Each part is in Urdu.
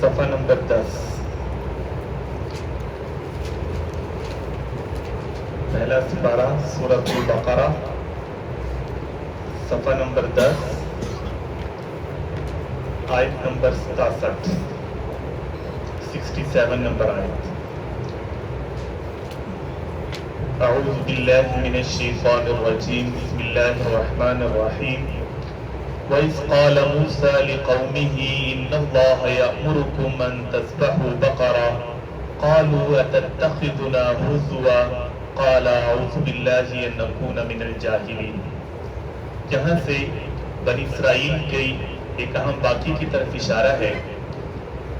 صفحہ نمبر 10. پہلا سپارہ سورۃ البقرہ، صفحہ نمبر 10، آیت نمبر 67، 67 نمبر آیت. اعوذ باللہ من الشیطان الرجیم، بسم اللہ الرحمن الرحیم. وَإِذْ قَالَ مُوسَىٰ لِقَوْمِهِ إِنَّ اللَّهَ يَأْمُرُكُمْ أَن تَذْبَحُوا بَقَرَةً قَالُوا أَتَتَّخِذُنَا هُزُوًا قَالَ أَعُوذُ بِاللَّهِ أَن أَكُونَ مِنَ الْجَاهِلِينَ. جہاں سے بنی اسرائیل کے ایک اہم واقعے کی طرف اشارہ ہے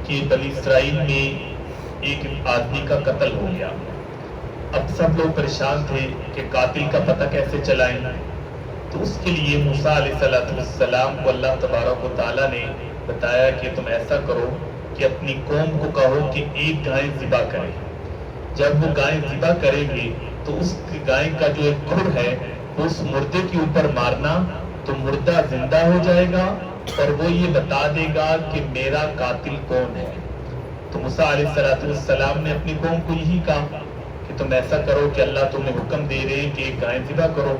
کہ بنی اسرائیل میں ایک آدمی کا قتل ہو گیا. اب سب لوگ پریشان تھے کہ قاتل کا پتہ کیسے چلائیں. تو اس کے لیے موسیٰ علیہ السلام کو اللہ تبارک و تعالیٰ نے بتایا کہ تم ایسا کرو کہ اپنی قوم کو کہو کہ ایک گائے ذبح کرے. جب وہ گائے ذبح کریں گے تو اس گائے کا جو ایک کھر ہے وہ اس مردے کے اوپر مارنا تو مردہ زندہ ہو جائے گا اور وہ یہ بتا دے گا کہ میرا قاتل کون ہے. تو موسیٰ علیہ السلام نے اپنی قوم کو یہی کہا کہ تم ایسا کرو کہ اللہ تمہیں حکم دے رہے کہ ایک گائے ذبح کرو.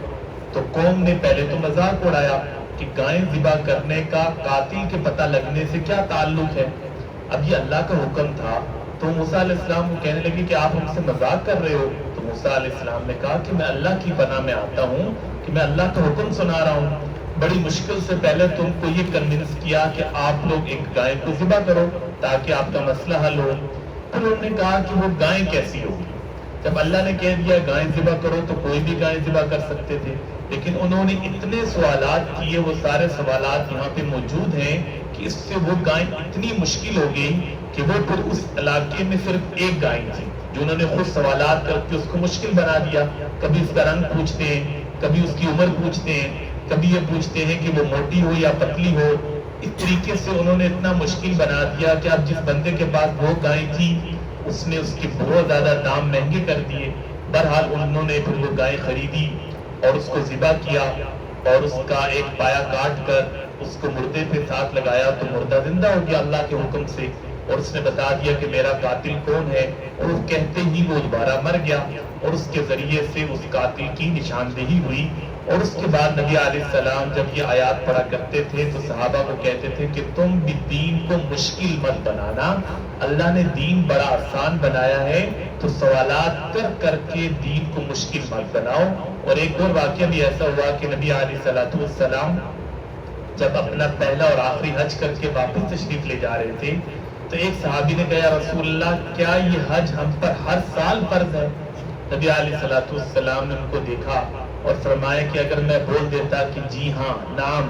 تو قوم نے پہلے تو مذاق اڑایا کہ گائے ذبح کرنے کا قاتل کے پتہ لگنے سے کیا تعلق ہے. اب یہ اللہ کا حکم تھا تو موسیٰ علیہ السلام کو کہنے لگے کہ آپ ہم سے مذاق کر رہے ہو. تو موسیٰ علیہ السلام نے کہا کہ میں اللہ کی پناہ میں آتا ہوں کہ میں اللہ کا حکم سنا رہا ہوں. بڑی مشکل سے پہلے تم کو یہ کنونس کیا کہ آپ لوگ ایک گائے کو ذبح کرو تاکہ آپ کا مسئلہ حل ہو. انہوں نے کہا کہ وہ گائے کیسی ہوگی. جب اللہ نے کہہ دیا گائے ذبح کرو تو کوئی بھی گائے ذبح کر سکتے تھے، لیکن انہوں نے اتنے سوالات کیے. وہ سارے سوالات یہاں پہ موجود ہیں کہ اس سے وہ گائے اتنی مشکل ہو گئی کہ وہ پھر اس علاقے میں صرف ایک گائے تھی جو انہوں نے خود سوالات کر کے اس کو مشکل بنا دیا. کبھی اس کا رنگ پوچھتے ہیں، کبھی اس کی عمر پوچھتے ہیں، کبھی یہ پوچھتے ہیں کہ وہ موٹی ہو یا پتلی ہو. اس طریقے سے انہوں نے اتنا مشکل بنا دیا کہ اب جس بندے کے پاس وہ گائے تھی اس نے اس کے بہت زیادہ دام مہنگے کر دیے. بہرحال انہوں نے پھر وہ گائے خریدی اور اس کو ذبح کیا اور اس کا ایک پایا کاٹ کر اس کو مردے پہ ساتھ لگایا تو مردہ زندہ ہو گیا اللہ کے حکم سے. اور اس نے بتا دیا کہ میرا قاتل کون ہے، اور وہ کہتے ہی وہ دوبارہ مر گیا اور اس کے ذریعے سے اس قاتل کی نشاندہی ہوئی. اور اس کے بعد نبی علیہ السلام جب یہ آیات پڑھا کرتے تھے تو صحابہ کو کہتے تھے کہ تم بھی دین کو مشکل مت بنانا، اللہ نے دین بڑا آسان بنایا ہے تو سوالات کر کر کے دین کو مشکل مت بناؤ. اور ایک اور واقعہ بھی ایسا ہوا کہ نبی علیہ السلام جب اپنا پہلا اور آخری حج کر کے واپس تشریف لے جا رہے تھے تو ایک صحابی نے کہا یا رسول اللہ کیا یہ حج ہم پر ہر سال فرض ہے؟ نبی علیہ السلام نے ان کو دیکھا اور فرمایا کہ اگر میں بول دیتا کہ جی ہاں نام،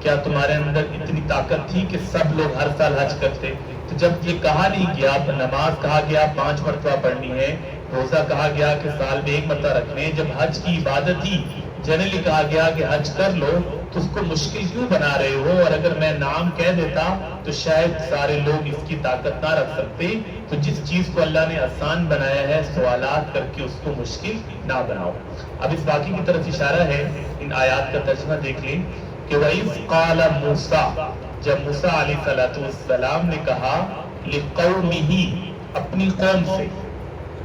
کیا تمہارے اندر اتنی طاقت تھی کہ سب لوگ ہر سال حج کرتے؟ تو جب یہ کہا نہیں گیا، نماز کہا گیا 5 مرتبہ پڑھنی ہے، روزہ کہا گیا کہ سال میں 1 مرتبہ رکھنے، جب حج کی عبادت ہی جنرلی کہا گیا کہ حج کر لو تو اس کو مشکل کیوں بنا رہے ہو؟ اور اگر میں نام کہہ دیتا تو شاید سارے لوگ اس کی طاقت نہ رکھ سکتے. تو جس چیز کو اللہ نے آسان بنایا ہے سوالات کر کے اس کو مشکل نہ بناؤ. اب اس واقعے کی طرف اشارہ ہے. ان آیات کا ترجمہ دیکھ لیں کہ وَإِذْ قَالَ مُوسَىٰ، جب موسیٰ علیہ السلام نے کہا لِقَوْمِهِ، اپنی قوم سے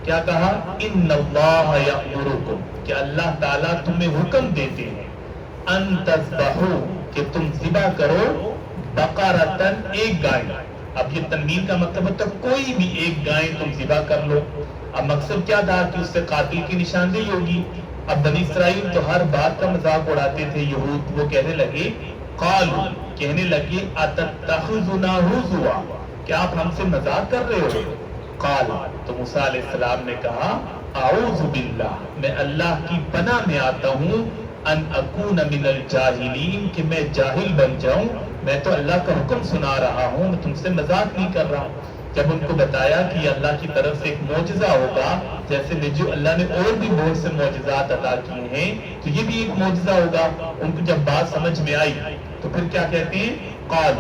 کیا کہا؟ إِنَّ اللَّهَ يَأْمُرُكُمْ، کہ اللہ تعالیٰ تمہیں حکم دیتے ہیں، ان تذبحوا، کہ تم ذبح کرو، بقرۃ، ایک گائے. اب یہ تنوین کا مطلب ہوتا ہے کوئی بھی ایک گائے تم ذبح کر لو. اب مقصد کیا تھا کہ اس سے قاتل کی نشاندہی ہوگی. اب بنی اسرائیل تو ہر بات کا مذاق اڑاتے تھے. یہود وہ کہنے لگے قالوا، کہنے لگے اتتخذنا ہزوا، کیا آپ ہم سے مذاق کر رہے ہو؟ قال، تو موسیٰ علیہ السلام نے کہا اعوذ باللہ، میں اللہ کی پناہ میں آتا ہوں، ان اکون من الجاہلین، کہ میں جاہل بن جاؤں. میں تو اللہ کا حکم سنا رہا ہوں، میں تم سے مذاق نہیں کر رہا. جب ان کو بتایا کہ یہ اللہ کی طرف سے ایک معجزہ ہوگا، جیسے جو اللہ نے اور بھی بہت سے معجزات عطا کیے ہیں تو یہ بھی ایک معجزہ ہوگا، ان کو جب بات سمجھ میں آئی تو پھر کیا کہتے ہیں؟ قال،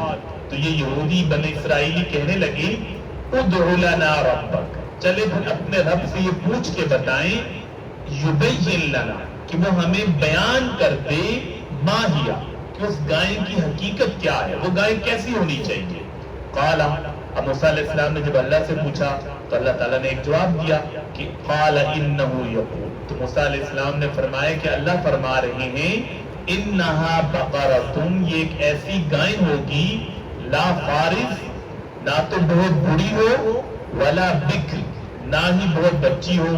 تو یہ یہودی بنی اسرائیلی کہنے لگے ادع لنا ربک، چلے پھر اپنے رب سے یہ پوچھ کے بتائیں، یبین لنا، کہ وہ ہمیں بیان کر دے، ما ہیا، کہ اس گائے کی حقیقت کیا ہے، وہ گائے کیسی ہونی چاہیے. قال، اب موسیٰ علیہ السلام نے جب اللہ سے پوچھا تو اللہ تعالیٰ نے ایک جواب دیا کہ قال انہ یقول، تو موسیٰ علیہ السلام نے فرمایا کہ اللہ فرما رہے ہیں انہا بقرۃ، یہ ایک ایسی گائے ہوگی، لا فارض، نہ تو بہت بڑی ہو، ولا بکر، نہ ہی بہت بچی ہو،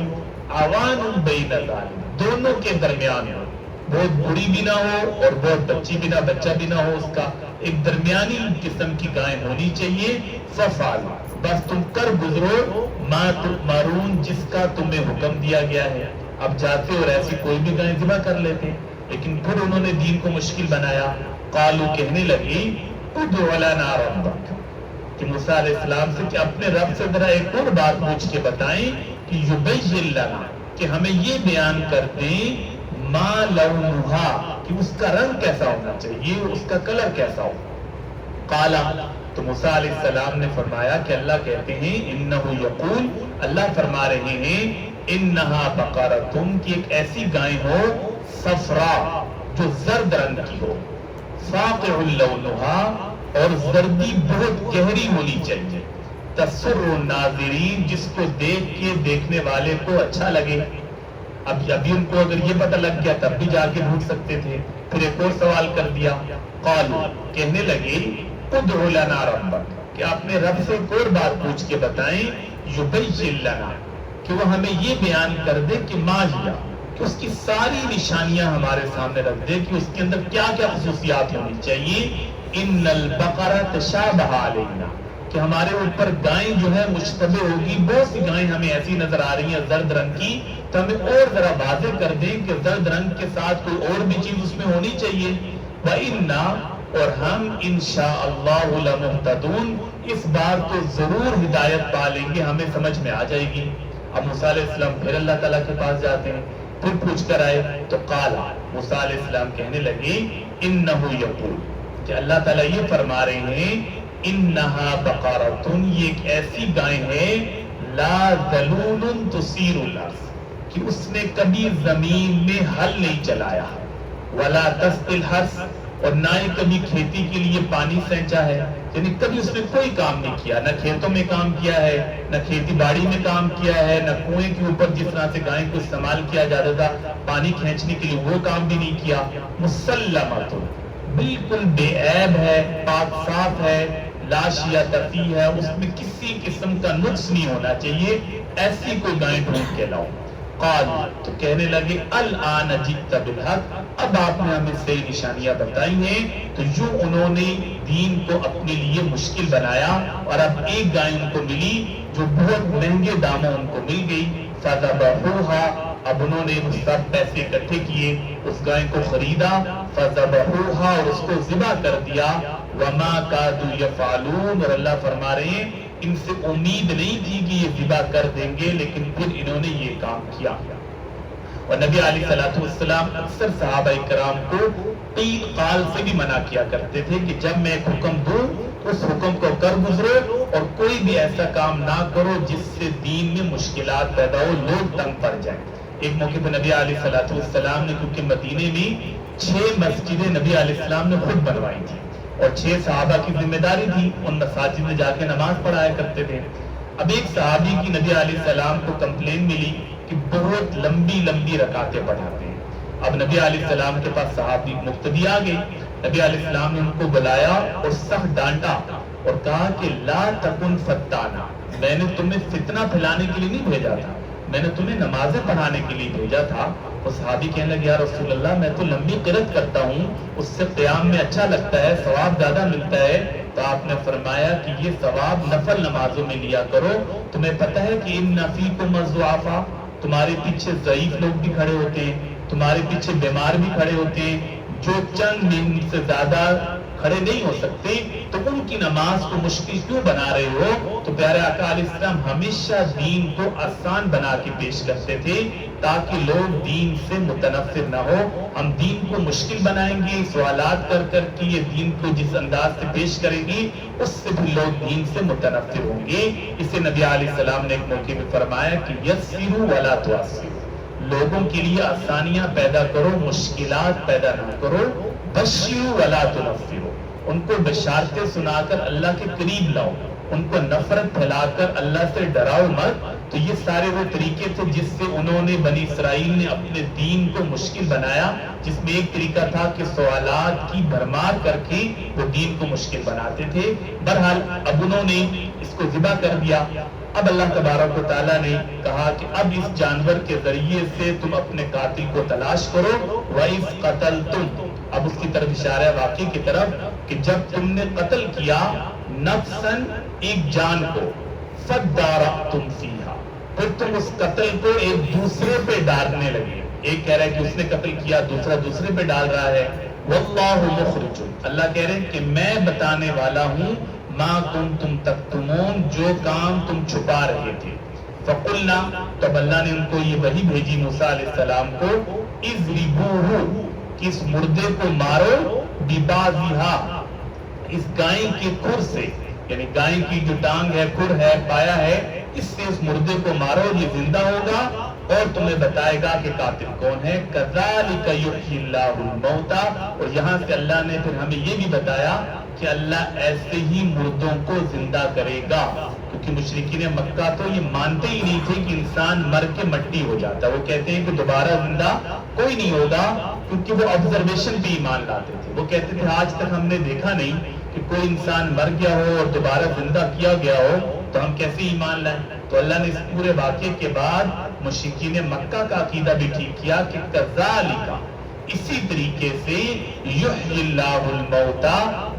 عوان بین ذالک، دونوں کے درمیان ہو، بہت بڑی بھی نہ ہو اور بہت بچی بھی نہ، بچہ بھی نہ ہو اس کا، ایک درمیانی قسم کی گائے ہونی چاہیے۔ ففعل، بس تم کر گزرو ما تؤمرون، جس کا تمہیں حکم دیا گیا ہے۔ اب جاتے اور ایسی کوئی بھی گائے ذبح کر لیتے، لیکن پھر انہوں نے دین کو مشکل بنایا۔ قالوا، کہنے لگی ادع لنا ربک، کہ موسیٰ علیہ السلام سے کہ اپنے رب سے ذرا ایک اور بات پوچھ کے بتائیں کہ یبین لنا، کہ ہمیں یہ بیان کر دیں ما لونہا، کہ اس کا رنگ کیسا ہونا چاہیے، اس کا کلر کیسا ہو۔ قال، تو موسیٰ علیہ السلام نے فرمایا کہ اللہ کہتے ہیں انہ یقول، اللہ فرما رہے ہیں انہا بقرۃ، کی ایک ایسی گائے ہو، صفراء، جو زرد رنگ کی ہو، فاقع لونہا، اور زردی بہت گہری ہونی چاہیے، تسر الناظرین، جس کو دیکھ کے دیکھنے والے کو اچھا لگے۔ ابھی ان کو اگر یہ پتہ لگ گیا تب بھی جا کے ڈھونڈ سکتے تھے۔ پھر ایک اور سوال کر دیا، قالوا، کہنے لگے ادع لنا ربک، کہ اپنے رب سے ایک اور بات پوچھ کے بتائیں، یبین لنا، کہ وہ ہمیں یہ بیان کر دے کہ ما ہیا، کہ اس کی ساری نشانیاں ہمارے سامنے رکھ دے کہ اس کے اندر کیا کیا خصوصیات ہونی چاہیے۔ ان البقرہ تشابہ علینا، کہ ہمارے اوپر گائیں جو ہے مشتبہ ہوگی، بہت سی گائیں ہمیں ایسی نظر آ رہی ہیں زرد رنگ کی، تو ہمیں اور ذرا واضح کر دیں کہ زرد رنگ کے ساتھ کوئی اور بھی چیز اس میں ہونی چاہیے۔ وَإِنَّا، اور ہم انشاءاللہ لمہتدون، اس بار تو ضرور ہدایت پا لیں گے، ہمیں سمجھ میں آ جائے گی۔ اب موسیٰ علیہ السلام پھر اللہ تعالیٰ کے پاس جاتے ہیں، پھر پوچھ کر آئے تو قال، موسیٰ علیہ السلام کہنے لگے انہ یقول، کہ اللہ تعالیٰ یہ فرما رہے ہیں انہا بقرۃ، یہ ایک ایسی گائے ہے، لا ذلول تثیر الارض، کہ اس نے کبھی زمین میں ہل نہیں چلایا، ولا تسقی الحرث، اور نہ ہی کبھی کھیتی کے لیے پانی سینچا ہے، یعنی کبھی اس نے کوئی کام نہیں کیا، نہ کھیتوں میں کام کیا ہے، نہ کھیتی باڑی میں کام کیا ہے، نہ کنویں کے اوپر جس طرح سے گائے کو استعمال کیا جاتا تھا پانی کھینچنے کے لیے وہ کام بھی نہیں کیا۔ مسلمۃ، بالکل بے عیب ہے، پاک صاف ہے، لا شیاۃ فیہ ہے، اس میں کسی قسم کا نقص نہیں ہونا چاہیے، ایسی کوئی گائے ڈھونڈ کے لاؤ۔ قال، تو کہنے لگے الآن جئت بالحق، اب آپ نے ہمیں صحیح نشانیاں بتائی ہیں۔ تو یوں انہوں نے دین کو اپنے لیے مشکل بنایا، اور اب ایک گائے ان کو ملی جو بہت مہنگے داموں ان کو مل گئی۔ فذبحوها، اب انہوں نے سب پیسے اکٹھے کیے، اس گائے کو خریدا، فذبحوها، اور اس کو ذبح کر دیا۔ وما كادوا يفعلون، اور اللہ فرما رہے ہیں ان سے امید نہیں تھی کہ یہ ذبح کر دیں گے، لیکن پھر انہوں نے یہ کام کیا۔ اور نبی علیہ الصلوۃ والسلام اکثر صحابہ کرام کو قیل قال سے بھی منع کیا کرتے تھے کہ جب میں ایک حکم دوں اس حکم کو کر گزرو، اور کوئی بھی ایسا کام نہ کرو جس سے دین میں مشکلات پیدا ہو، لوگ تنگ پڑ جائیں۔ ایک موقع پہ نبی علیہ الصلوۃ والسلام نے، کیونکہ مدینے میں 6 مسجدیں نبی علیہ السلام نے خود بنوائی تھی، اور 6 صحابہ کی ذمہ داری تھی، ان مساجد میں جا کے نماز پڑھایا کرتے تھے۔ اب ایک صحابی کی نبی علیہ السلام کو کمپلین ملی کہ بہت لمبی لمبی رکعتیں پڑھاتے ہیں۔ اب نبی علیہ السلام کے پاس صحابی مقتدی آ گئے، نبی علیہ السلام نے ان کو بلایا اور سخت ڈانٹا اور کہا کہ لا تکن فتانا، میں نے تمہیں فتنہ پھیلانے کے لیے نہیں بھیجا تھا، میں نے تمہیں نمازیں پڑھانے کے لیے بھیجا تھا۔ وہ صحابی کہنے لگے یا رسول اللہ، میں تو لمبی قرات کرتا ہوں، اس سے قیام میں اچھا لگتا ہے، ثواب زیادہ ملتا ہے۔ تو آپ نے فرمایا کہ یہ ثواب نفل نمازوں میں لیا کرو، تمہیں پتہ ہے کہ ان فیکم الضعفاء، تمہارے پیچھے ضعیف لوگ بھی کھڑے ہوتے ہیں، تمہارے پیچھے بیمار بھی کھڑے ہوتے ہیں، جو چند منٹ سے زیادہ کھڑے نہیں ہو سکتے، تو ان کی نماز کو مشکل کیوں بنا رہے ہو؟ تو پیارے آقا علیہ السلام ہمیشہ دین کو آسان بنا کے پیش کرتے تھے تاکہ لوگ دین سے متنفر نہ ہو۔ ہم دین کو مشکل بنائیں گے سوالات کر کر کے، یہ دین کو جس انداز سے پیش کریں گے اس سے بھی لوگ دین سے متنفر ہوں گے۔ اسے نبی علیہ السلام نے ایک موقع میں فرمایا کہ یسروا ولا تعسروا، لوگوں کے لیے آسانیاں پیدا کرو، مشکلات پیدا نہ کرو۔ بشروا ولا تنفروا، ان کو بشارتیں سنا کر اللہ کے قریب لاؤ، ان کو نفرت پھیلا کر اللہ سے ڈراؤ مت. تو یہ سارے وہ طریقے تھے جس سے انہوں نے بنی اسرائیل نے اپنے دین کو مشکل بنایا، جس میں ایک طریقہ تھا کہ سوالات کی بھرمار کر کے وہ دین کو مشکل بناتے تھے. بہرحال اب انہوں نے اس کو ذبح کر دیا. اب اللہ تبارک و تعالیٰ نے کہا کہ اب اس جانور کے ذریعے سے تم اپنے قاتل کو تلاش کرو. وَإِذْ قَتَلْتُمْ، اب اس کی طرف اشارہ ہے واقعے کی طرف کہ جب تم نے قتل کیا نفسن، ایک جان کو، فَادَّارَأْتُمْ فِيهَا، پھر تم اس قتل کو ایک دوسرے پہ ڈالنے لگے. ایک کہہ رہا ہے کہ اس نے قتل کیا، دوسرا دوسرے پہ ڈال رہا ہے. وَاللَّهُ مُخْرِجٌ، اللہ کہہ رہے ہیں کہ میں بتانے والا ہوں ما کنتم تکتمون، جو کام تم چھپا رہے تھے. فقلنا، تب اللہ نے ان کو یہ وحی بھیجی موسیٰ علیہ السلام کو، اضربوہ، کہ اس مردے کو مارو، ببازیہا، اس گائیں کے کھر سے، یعنی گائیں کی جو ٹانگ ہے، کھر ہے، پایا ہے، اس سے اس مردے کو مارو، یہ زندہ ہوگا اور تمہیں بتائے گا کہ قاتل کون ہے. کذالک یحیی اللہ الموتى، اور یہاں سے اللہ نے پھر ہمیں یہ بھی بتایا کہ اللہ ایسے ہی مردوں کو زندہ کرے گا. کیونکہ مشرکین مکہ تو یہ مانتے ہی نہیں تھے کہ انسان مر کے مٹی ہو جاتا ہے. وہ کہتے ہیں کہ دوبارہ زندہ کوئی نہیں ہوگا، کیونکہ وہ آبزرویشن پہ ایمان لاتے تھے. وہ کہتے تھے آج تک ہم نے دیکھا نہیں کہ کوئی انسان مر گیا ہو اور دوبارہ زندہ کیا گیا ہو، تو ہم کیسے ایمان لائیں. تو اللہ نے اس پورے واقعے کے بعد مشرکین مکہ کا عقیدہ بھی ٹھیک کیا کہ کذالک، اسی طریقے سے، یحیی اللہ الموتى،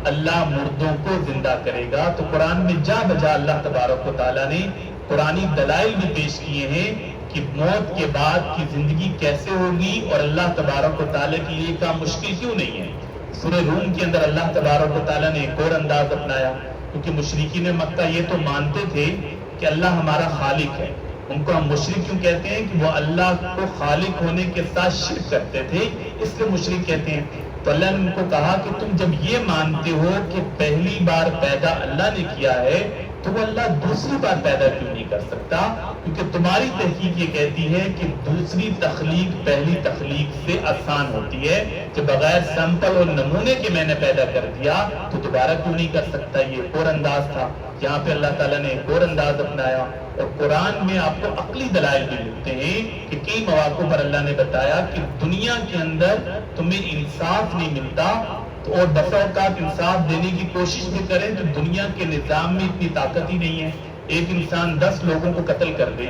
اللہ مردوں کو زندہ کرے گا. تو قرآن میں جا بجا اللہ تبارک و تعالیٰ نے قرآنی دلائل بھی پیش کیے ہیں کہ موت کے بعد کی زندگی کیسے ہوگی، اور اللہ تبارک و تعالیٰ کے لیے کام مشکل کیوں نہیں ہے. سورہ روم کے اندر اللہ تبارک و تعالیٰ نے ایک اور انداز اپنایا، کیونکہ مشرکین مکہ یہ تو مانتے تھے کہ اللہ ہمارا خالق ہے. ان کو ہم مشرک کیوں کہتے ہیں کہ وہ اللہ کو خالق ہونے کے ساتھ شرک کرتے تھے، اس لیے مشرک کہتے ہیں. تو اللہ نے ان کو کہا کہ تم جب یہ مانتے ہو کہ پہلی بار پیدا اللہ نے کیا ہے، تو وہ اللہ دوسری بار پیدا کیوں نہیں کر سکتا؟ کیونکہ تمہاری تحقیق یہ کہتی ہے کہ دوسری تخلیق پہلی تخلیق سے آسان ہوتی ہے. کہ بغیر سیمپل اور نمونے کے میں نے پیدا کر دیا تو دوبارہ کیوں نہیں کر سکتا. یہ ایک اور انداز تھا. یہاں پہ اللہ تعالیٰ نے ایک اور انداز اپنایا. اور قرآن میں آپ کو عقلی دلائل بھی ملتے ہیں کہ کئی مواقع پر اللہ نے بتایا کہ دنیا کے اندر تمہیں انصاف نہیں ملتا، اور بسا اوقات انصاف دینے کی کوشش بھی کریں تو دنیا کے نظام میں اتنی طاقت ہی نہیں ہے. ایک انسان 10 لوگوں کو قتل کر دے،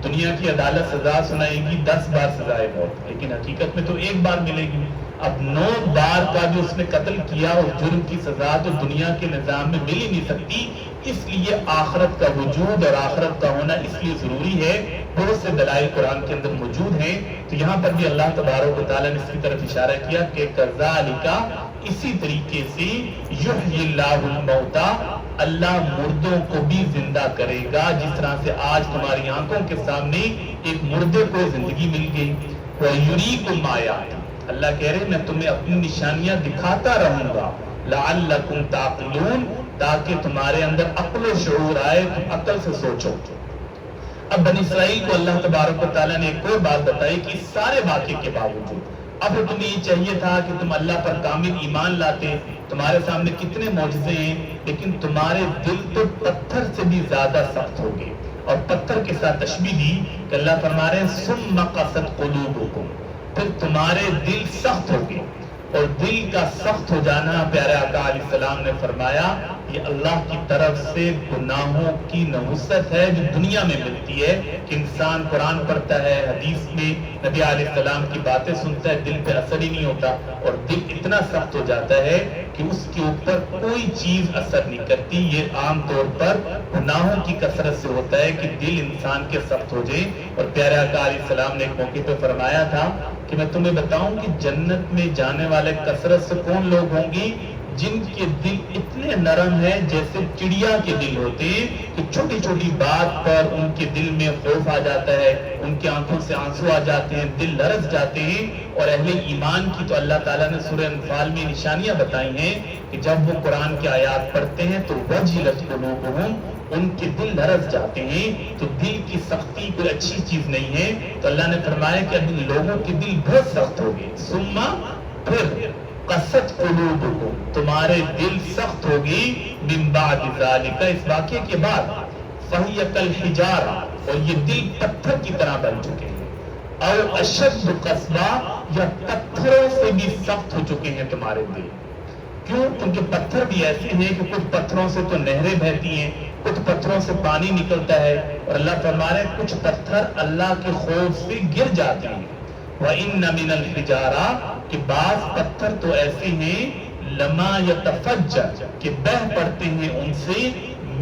دنیا کی عدالت سزا سنائے گی 10 بار سزائے موت، لیکن حقیقت میں تو ایک بار ملے گی. اب 9 بار کا جو اس نے قتل کیا اس جرم کی سزا تو دنیا کے نظام میں مل ہی نہیں سکتی. اس لیے آخرت کا وجود اور آخرت کا ہونا اس لیے ضروری ہے. بہت سے دلائل قرآن کے اندر موجود ہیں. تو یہاں پر بھی اللہ تبارک و تعالیٰ نے اس کی طرف اشارہ کیا کہ کذالک، اسی طریقے سے، یحیی اللہ الموتى، اللہ مردوں کو بھی زندہ کرے گا. جس طرح سے آج تمہاری آنکھوں کے سامنے ایک مردے کو زندگی مل گئی. وَيُرِيكُمْ آیَاتِ، اللہ کہہ رہے میں تمہیں اپنی نشانیاں دکھاتا رہوں گا. لعلکم تعقلون، تاکہ تمہارے اندر عقل و شعور آئے، تم عقل سے سوچو. اب بنی اسرائیل کو اللہ تبارک و تعالیٰ نے ایک اور بات بتائی کہ اس سارے واقعے کے باوجود اب تمہیں یہ چاہیے تھا کہ تم اللہ پر کامل ایمان لاتے. تمہارے سامنے کتنے معجزے ہیں، لیکن تمہارے دل تو پتھر سے بھی زیادہ سخت ہو گئے. اور پتھر کے ساتھ تشبیہ دی کہ اللہ فرما رہے ہیں ثم قست قلوبکم، پھر تمہارے دل سخت ہو گئے. اور دل کا سخت ہو جانا، پیارے آقا علیہ السلام نے فرمایا، یہ اللہ کی طرف سے گناہوں کی نحوست ہے جو دنیا میں ملتی ہے. کہ انسان قرآن پڑھتا ہے، حدیث میں نبی علیہ السلام کی باتیں سنتا ہے، دل پہ اثر ہی نہیں ہوتا، اور دل اتنا سخت ہو جاتا ہے کہ اس کے اوپر کوئی چیز اثر نہیں کرتی. یہ عام طور پر گناہوں کی کثرت سے ہوتا ہے کہ دل انسان کے سخت ہو جائے. اور پیارے آقا علیہ السلام نے ایک موقع پہ فرمایا تھا کہ میں تمہیں بتاؤں کہ جنت میں جانے والے کثرت سے کون لوگ ہوں گے؟ جن کے دل اتنے نرم ہیں جیسے چڑیا کے دل ہوتے ہیں، کہ چھوٹی چھوٹی بات پر ان کے دل میں خوف آ جاتا ہے، ان کی آنکھوں سے آنسو آ جاتے ہیں، دل لرز جاتے ہیں. اور اہل ایمان کی تو اللہ تعالیٰ نے سورہ انفال میں نشانیاں بتائی ہیں کہ جب وہ قرآن کی آیات پڑھتے ہیں تو وجلت قلوبہم، ان کے دل لرز جاتے ہیں. تو دل کی سختی کوئی اچھی چیز نہیں ہے. تو اللہ نے فرمایا کہ اب ان لوگوں کے دل بہت سخت ہو گئے. ثم، پھر قست قلوبکم، تمہارے دل سخت ہوگی، من بعد ذالک، اس واقعے کے بعد، فہی کالحجارہ، اور یہ دل پتھر کی طرح بن چکے ہیں، او اشد قسوہ، یا پتھروں سے بھی سخت ہو چکے ہیں تمہارے دل۔ کیوں؟ کیونکہ پتھر بھی ایسے ہیں کہ کچھ پتھروں سے تو نہریں بہتی ہیں، کچھ پتھروں سے پانی نکلتا ہے، اور اللہ فرما رہے ہیں کچھ پتھر اللہ کے خوف سے گر جاتے ہیں۔ وَإِنَّ مِنَ الْحِجَارَةِ، کہ بعض پتھر تو ایسے ہیں، لَمَا يَتَفَجَّرُ، کہ بہہ پڑتے ہیں ان سے،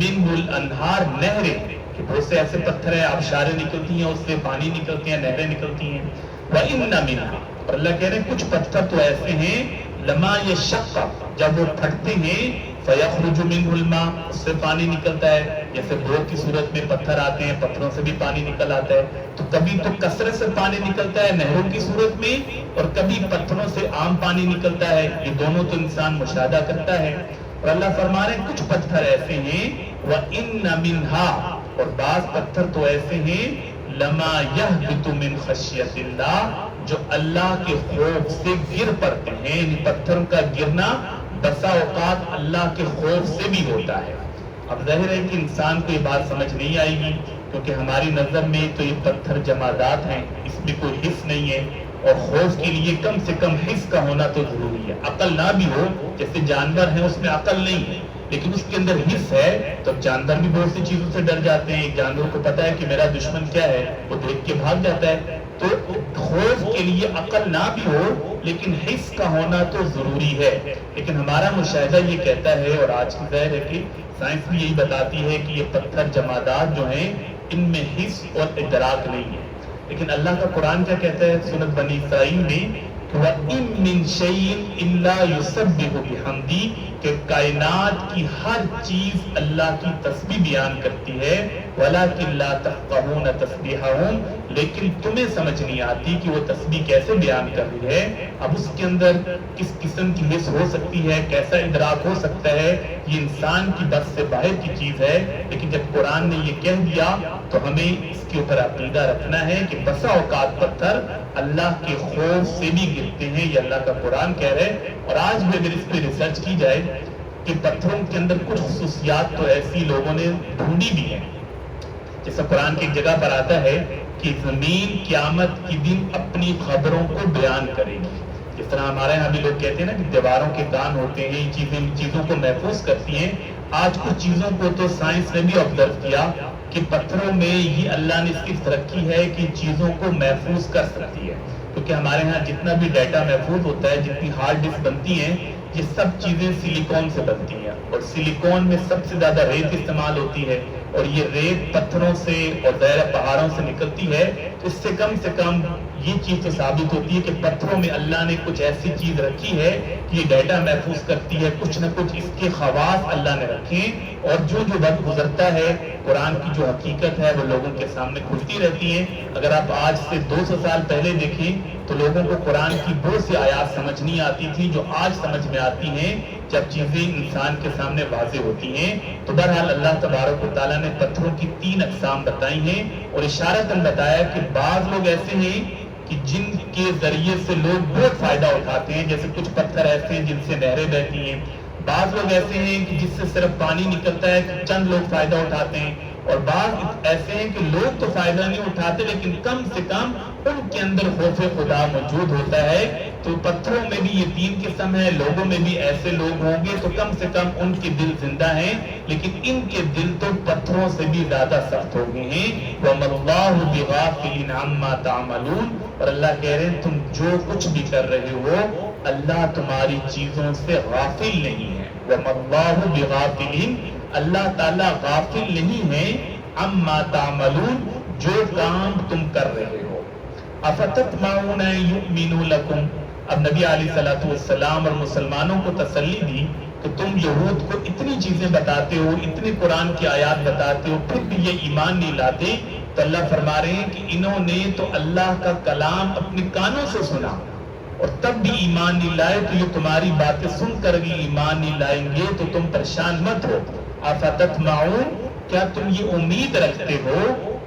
مِنْهُ الْأَنْهَارُ، نہریں، کہ بہت سے ایسے پتھر ہیں آبشاریں نکلتی ہیں، اس سے پانی نکلتے ہیں، نہریں نکلتی ہیں۔ وَإِنَّ مِنْهَا، اور اللہ کہہ رہے ہیں کچھ پتھر تو ایسے ہیں، لَمَا يَشَّقَّقُ، جب وہ پھٹتے ہیں، فَيَخْرُجُ مِنْهُ الْمَاءُ، اس سے پانی نکلتا ہے، جیسے بورڈ کی صورت میں پتھر آتے ہیں، پتھروں سے بھی پانی نکل آتا ہے، تو کبھی تو کثرت سے پانی نکلتا ہے نہروں کی صورت میں، اور کبھی پتھروں سے عام پانی نکلتا ہے، یہ دونوں تو انسان مشاہدہ کرتا ہے۔ اور اللہ فرما رہے ہیں کچھ پتھر ایسے ہیں، وَإِنَّ مِنْهَا، اور بعض پتھر تو ایسے ہیں، لَمَا يَهْبِطُ مِنْ خَشْيَةِ اللَّهِ، جو اللہ کے خوف سے گر پڑتے ہیں، یعنی پتھروں کا گرنا بسا اوقات اللہ کے خوف سے بھی ہوتا ہے۔ اب ظاہر ہے کہ انسان کو یہ بات سمجھ نہیں آئے گی، کیونکہ ہماری نظر میں تو یہ پتھر جمادات ہیں، اس میں کوئی حس نہیں ہے، اور خوف کے لیے کم سے کم حس کا ہونا تو ضروری ہے، عقل نہ بھی ہو، جیسے جانور ہیں اس میں عقل نہیں ہے لیکن اس کے اندر حس ہے، تو جانور بھی بہت سی چیزوں سے ڈر جاتے ہیں، ایک جانور کو پتا ہے کہ میرا دشمن کیا ہے، وہ دیکھ کے بھاگ جاتا ہے۔ تو خوف کے لیے عقل نہ بھی ہو لیکن حس کا ہونا تو ضروری ہے، لیکن ہمارا مشاہدہ یہ کہتا ہے، اور آج کی ظاہر ہے کہ سائنس بھی یہی بتاتی ہے کہ یہ پتھر جمادات جو ہیں ان میں حس اور ادراک نہیں ہے، لیکن اللہ کا قرآن کیا کہتا ہے سورۃ بنی اسرائیل میں، وَإِن مِّن شَيْءٍ إِلَّا يُسَبِّحُ بِحَمْدِهِ، کہ کائنات کی ہر چیز اللہ کی تسبیح بیان کرتی ہے، وَلَٰكِن لَّا تَفْقَهُونَ تَسْبِيحَهُمْ، لیکن تمہیں سمجھ نہیں آتی کہ وہ تسبیح کیسے بیان کر رہی ہے، اب اس کے اندر کس قسم کی حس ہو سکتی ہے، کیسا ادراک ہو سکتا ہے، یہ انسان کی بس سے باہر کی چیز ہے، لیکن جب قرآن نے یہ کہہ دیا تو ہمیں اس کے اوپر عقیدہ رکھنا ہے کہ بسا اوقات پتھر اللہ کے خوف سے بھی گرتے ہیں، یہ اللہ کا قرآن کہہ رہے ہیں۔ اور آج بھی اگر اس پہ ریسرچ کی جائے کہ پتھروں کے اندر کچھ خصوصیات تو ایسی لوگوں نے ڈھونڈی بھی ہیں، جیسا قرآن کی ایک جگہ پر آتا ہے کہ زمین قیامت کے دن اپنی خبروں کو بیان کرے گی، جس طرح ہمارے یہاں بھی لوگ کہتے ہیں نا کہ دیواروں کے کان ہوتے ہیں، یہ چیزوں کو محفوظ کرتی ہیں۔ آج کچھ چیزوں کو تو سائنس نے بھی آبزرو کیا کہ پتھروں میں یہ اللہ نے اس کی ترقی ہے کہ چیزوں کو محفوظ کر سکتی ہے، کیونکہ ہمارے ہاں جتنا بھی ڈیٹا محفوظ ہوتا ہے، جتنی ہارڈ ڈسک بنتی ہیں، یہ سب چیزیں سلیکون سے بنتی ہیں، اور سلیکون میں سب سے زیادہ ریت استعمال ہوتی ہے، اور یہ ریت پتھروں سے اور دائرہ پہاڑوں سے نکلتی ہے، تو اس سے کم یہ چیز تو ثابت ہوتی ہے کہ پتھروں میں اللہ نے کچھ ایسی چیز رکھی ہے کہ یہ ڈیٹا محفوظ کرتی ہے، کچھ نہ کچھ اس کے خواص اللہ نے رکھے، اور جو وقت گزرتا ہے قرآن کی جو حقیقت ہے وہ لوگوں کے سامنے کھلتی رہتی ہے۔ اگر آپ آج سے 200 سال پہلے دیکھیں تو لوگوں کو قرآن کی بہت سی آیات سمجھ نہیں آتی تھی جو آج سمجھ میں آتی ہیں جب چیزیں انسان کے سامنے واضح ہوتی ہیں۔ تو بہرحال اللہ تبارک و تعالیٰ نے پتھروں کی 3 اقسام بتائی ہیں، اور اشارتاً بتایا کہ بعض لوگ ایسے ہیں کہ جن کے ذریعے سے لوگ بہت فائدہ اٹھاتے ہیں، جیسے کچھ پتھر ایسے ہیں جن سے نہریں بہتی ہیں، بعض لوگ ایسے ہیں کہ جس سے صرف پانی نکلتا ہے، چند لوگ فائدہ اٹھاتے ہیں، اور بعض ایسے ہیں کہ لوگ تو فائدہ نہیں اٹھاتے لیکن کم سے کم ان کے اندر خوف خدا موجود ہوتا ہے۔ تو پتھروں میں بھی یہ 3 قسم ہے، لوگوں میں بھی ایسے لوگ ہوں گے تو کم سے کم ان کے دل زندہ ہیں، لیکن ان کے دل تو پتھروں سے بھی زیادہ سخت ہو گئے ہیں۔ وَمَا اللَّهُ بِغَافِلٍ عَمَّا تَعْمَلُونَ، اور اللہ کہہ رہے ہیں تم جو کچھ بھی کر رہے ہو اللہ تمہاری چیزوں سے غافل نہیں ہے۔ وَمَا اللَّهُ بِغَافِلٍ، اللہ تعالیٰ غافل نہیں ہے، عَمَّا تَعْمَلُونَ، جو کام تم کر رہے ہو۔ أَفَتَطْمَعُونَ أَن يُؤْمِنُوا لَكُمْ، اب نبی علیہ الصلوۃ والسلام اور مسلمانوں کو تسلی دی کہ تم یہود کو اتنی چیزیں بتاتے ہو، اتنی قرآن کی آیات بتاتے ہو، پھر بھی یہ ایمان نہیں لاتے، تو اللہ فرما رہے ہیں کہ انہوں نے تو اللہ کا کلام اپنے کانوں سے سنا اور تب بھی ایمان نہیں لائے، تو یہ تمہاری باتیں سن کر بھی ایمان نہیں لائیں گے، تو تم پریشان مت ہو۔ أَفَتَطْمَعُونَ، کیا تم یہ امید رکھتے ہو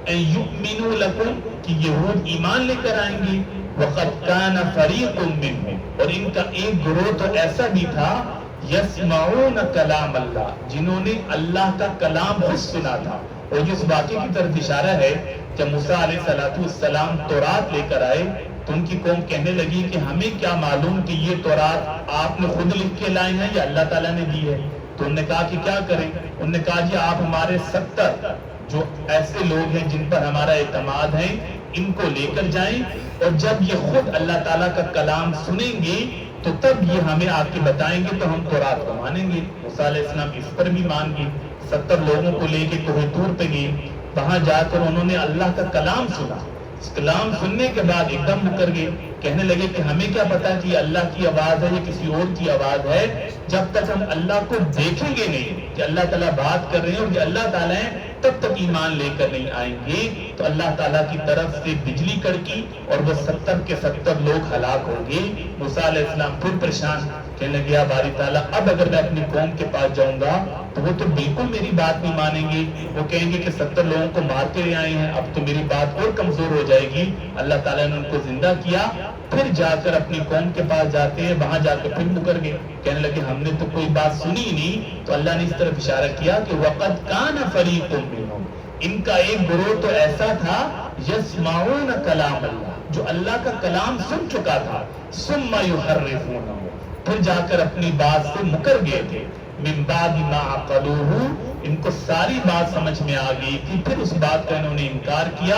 أَن يُؤْمِنُوا لَكُمْ، کہ یہود ایمان لے کر آئیں گے؟ وَقَدْ كَانَ فَرِيقٌ مِّنْهُمْ، اور ان کا ایک گروہ تو ایسا بھی تھا یسمعون کلام اللہ، جنہوں نے اللہ کا کلام خود سنا تھا۔ اور جس واقعے کی طرف اشارہ ہے، جب موسیٰ علیہ السلام تورات لے کر آئے تو ان کی قوم کہنے لگی کہ ہمیں کیا معلوم کہ یہ تورات آپ نے خود لکھ کے لائے ہیں یا اللہ تعالیٰ نے دی ہے۔ تو انہوں نے کہا کہ کیا کریں؟ انہوں نے کہا جی آپ ہمارے 70 جو ایسے لوگ ہیں جن پر ہمارا اعتماد ہے ان کو لے کر جائیں، اور جب یہ خود اللہ تعالیٰ کا کلام سنیں گے تو تب یہ ہمیں آ کے بتائیں گے تو ہم تورات کو مانیں گے۔ موسیٰ علیہ السلام اس پر بھی مان گئے، 70 لوگوں کو لے کے کوہ طور پہ گئے، وہاں جا کر انہوں نے اللہ کا کلام سنا۔ اس کلام سننے کے بعد ایک دم مکر گئے، کہنے لگے کہ ہمیں کیا پتا کہ یہ اللہ کی آواز ہے یا کسی اور کی آواز ہے، جب تک ہم اللہ کو دیکھیں گے نہیں کہ اللہ تعالیٰ بات کر رہے ہیں اور یہ اللہ تعالیٰ ہیں تب تک ایمان لے کر نہیں آئیں گے۔ تو اللہ تعالیٰ کی طرف سے بجلی کڑکی اور وہ 70 کے 70 لوگ ہلاک ہو گئے۔ موسیٰ علیہ السلام پھر پریشان، کہنے لگے یا باری تعالیٰ اب اگر میں اپنی قوم کے پاس جاؤں گا تو وہ تو بالکل میری بات نہیں مانیں گے، وہ کہیں گے کہ 70 لوگوں کو مار کے لے آئے ہیں، اب تو میری بات اور کمزور ہو جائے گی۔ اللہ تعالیٰ نے ان کو زندہ کیا، پھر جا کر اپنی قوم کے پاس جاتے ہیں، وہاں جا کر پھر مکر گئے، کہنے لگے ہم نے تو کوئی بات سنی ہی نہیں۔ تو اللہ نے اس طرف اشارہ کیا کہ وَقَدْ كَانَ فَرِيقٌ مِّنْهُمْ، ان کا ایک گروہ تو ایسا تھا یسمعون کلام اللہ، جو اللہ کا کلام سن چکا تھا، ثم يحرفونه، پھر جا کر اپنی بات سے مکر گئے تھے، من بعد ما عقلوه، ان کو ساری بات سمجھ میں آ گئی تھی، پھر اس بات کا انہوں نے انکار کیا،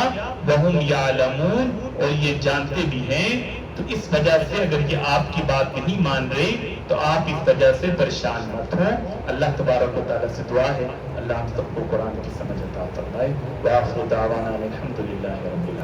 وہم یعلمون، اور یہ جانتے بھی ہیں۔ تو اس وجہ سے اگر یہ آپ کی بات نہیں مان رہے تو آپ اس وجہ سے پریشان مت ہو۔ اللہ تبارک و تعالیٰ سے دعا ہے اللہ ہم سب کو قرآن کی سمجھ عطا فرمائے۔ وآخر دعوانا الحمدللہ رب العالمین۔